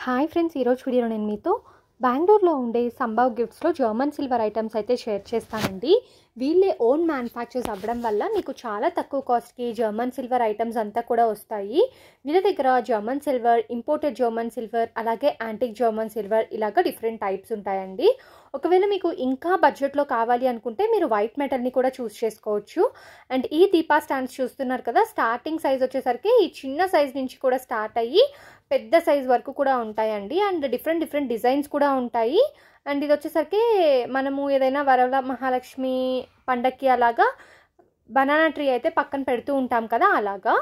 Hi friends, ఈరోజు వీడియోలో నేను మీతో బెంగళూరులో ఉండే సంభవ్ గిఫ్ట్స్లో జర్మన్ సిల్వర్ ఐటమ్స్ అయితే షేర్ చేస్తానండి. వీళ్ళే ఓన్ మ్యానుఫ్యాక్చర్స్ అవ్వడం వల్ల మీకు చాలా తక్కువ కాస్ట్కి జర్మన్ సిల్వర్ ఐటమ్స్ అంతా కూడా వస్తాయి. వీళ్ళ దగ్గర German silver, imported German silver, అలాగే యాంటిక్ జర్మన్ సిల్వర్ ఇలాగ డిఫరెంట్ టైప్స్ ఉంటాయండి. ఒకవేళ మీకు ఇంకా బడ్జెట్లో కావాలి అనుకుంటే మీరు వైట్ మెటల్ని కూడా చూస్ చేసుకోవచ్చు. అండ్ ఈ దీపా స్టాండ్స్ చూస్తున్నారు కదా, స్టార్టింగ్ సైజ్ వచ్చేసరికి ఈ చిన్న సైజ్ నుంచి కూడా స్టార్ట్ అయ్యి పెద్ద సైజ్ వరకు కూడా ఉంటాయండి. అండ్ డిఫరెంట్ డిజైన్స్ కూడా ఉంటాయి. అండ్ ఇది వచ్చేసరికి మనము ఏదైనా వరల మహాలక్ష్మి పండక్కి అలాగా బనానా ట్రీ అయితే పక్కన పెడుతూ ఉంటాం కదా, అలాగా.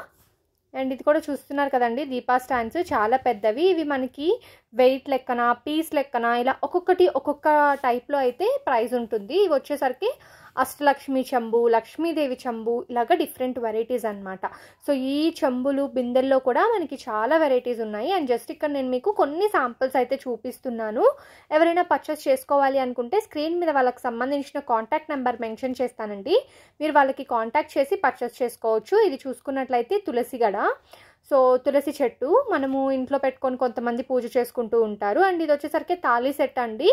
అండ్ ఇది కూడా చూస్తున్నారు కదండి, దీపా స్టాండ్స్ చాలా పెద్దవి. ఇవి మనకి వెయిట్ లెక్కన, పీస్ లెక్కన ఇలా ఒక్కొక్కటి ఒక్కొక్క టైప్లో అయితే ప్రైస్ ఉంటుంది. ఇవి వచ్చేసరికి అష్టలక్ష్మి చెంబు, లక్ష్మీదేవి చెంబు ఇలాగ డిఫరెంట్ వెరైటీస్ అనమాట. సో ఈ చెంబులు, బిందెల్లో కూడా మనకి చాలా వెరైటీస్ ఉన్నాయి. అండ్ జస్ట్ ఇక్కడ నేను మీకు కొన్ని శాంపిల్స్ అయితే చూపిస్తున్నాను. ఎవరైనా పర్చేస్ చేసుకోవాలి అనుకుంటే స్క్రీన్ మీద వాళ్ళకి సంబంధించిన కాంటాక్ట్ నెంబర్ మెన్షన్ చేస్తానండి. మీరు వాళ్ళకి కాంటాక్ట్ చేసి పర్చేస్ చేసుకోవచ్చు. ఇది చూసుకున్నట్లయితే తులసి గడ. సో తులసి చెట్టు మనము ఇంట్లో పెట్టుకొని కొంతమంది పూజ చేసుకుంటూ ఉంటారు. అండ్ ఇది వచ్చేసరికి తాళీ సెట్ అండి.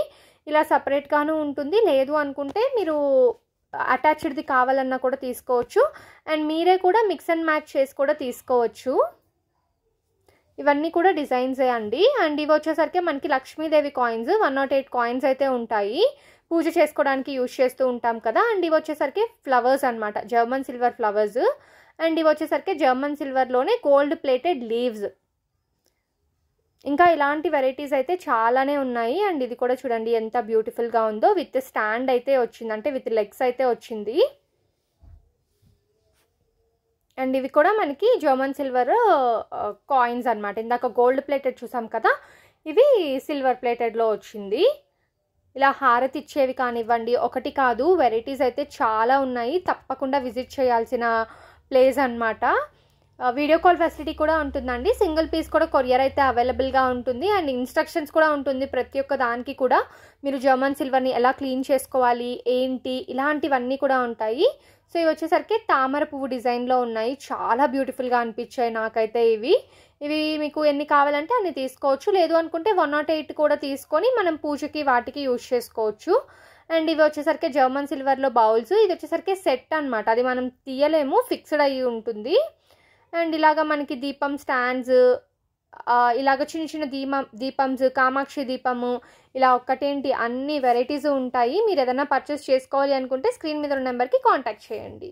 ఇలా సపరేట్గాను ఉంటుంది, లేదు అనుకుంటే మీరు అటాచ్డ్ది కావాలన్నా కూడా తీసుకోవచ్చు. అండ్ మీరే కూడా మిక్స్ అండ్ మ్యాచ్ చేసి కూడా తీసుకోవచ్చు. ఇవన్నీ కూడా డిజైన్సే అండి. అండ్ ఇవి వచ్చేసరికి మనకి లక్ష్మీదేవి కాయిన్స్ 108 కాయిన్స్ అయితే ఉంటాయి. పూజ చేసుకోవడానికి యూజ్ చేస్తూ ఉంటాం కదా. అండ్ ఇవి వచ్చేసరికి ఫ్లవర్స్ అనమాట, జర్మన్ సిల్వర్ ఫ్లవర్స్. అండ్ ఇవి వచ్చేసరికి జర్మన్ సిల్వర్లోనే గోల్డ్ ప్లేటెడ్ లీవ్స్. ఇంకా ఇలాంటి వెరైటీస్ అయితే చాలానే ఉన్నాయి. అండ్ ఇది కూడా చూడండి ఎంత బ్యూటిఫుల్గా ఉందో, విత్ స్టాండ్ అయితే వచ్చింది, అంటే విత్ లెగ్స్ అయితే వచ్చింది. అండ్ ఇవి కూడా మనకి జర్మన్ సిల్వర్ కాయిన్స్ అనమాట. ఇందాక గోల్డ్ ప్లేటెడ్ చూసాం కదా, ఇవి సిల్వర్ ప్లేటెడ్లో వచ్చింది. ఇలా హారతి ఇచ్చేవి కానివ్వండి, ఒకటి కాదు, వెరైటీస్ అయితే చాలా ఉన్నాయి. తప్పకుండా విజిట్ చేయాల్సిన ప్లేస్ అనమాట. వీడియో కాల్ ఫెసిలిటీ కూడా ఉంటుందండి. సింగిల్ పీస్ కూడా కొరియర్ అయితే అవైలబుల్గా ఉంటుంది. అండ్ ఇన్స్ట్రక్షన్స్ కూడా ఉంటుంది ప్రతి ఒక్క దానికి కూడా. మీరు జర్మన్ సిల్వర్ని ఎలా క్లీన్ చేసుకోవాలి ఏంటి ఇలాంటివన్నీ కూడా ఉంటాయి. సో ఇవి వచ్చేసరికి తామర పువ్వు డిజైన్లో ఉన్నాయి. చాలా బ్యూటిఫుల్గా అనిపించాయి నాకైతే ఇవి మీకు ఎన్ని కావాలంటే అన్ని తీసుకోవచ్చు. లేదు అనుకుంటే 108 కూడా తీసుకొని మనం పూజకి వాటికి యూజ్ చేసుకోవచ్చు. అండ్ ఇవి వచ్చేసరికి జర్మన్ సిల్వర్లో బౌల్స్. ఇది వచ్చేసరికి సెట్ అనమాట, అది మనం తీయలేము, ఫిక్స్డ్ అయ్యి ఉంటుంది. అండ్ ఇలాగ మనకి దీపం స్టాండ్స్, ఇలాగ చిన్న దీపంస్, కామాక్షి దీపము, ఇలా ఒక్కటేంటి అన్ని వెరైటీస్ ఉంటాయి. మీరు ఏదైనా పర్చేస్ చేసుకోవాలి అనుకుంటే స్క్రీన్ మీద ఉన్న నెంబర్కి కాంటాక్ట్ చేయండి.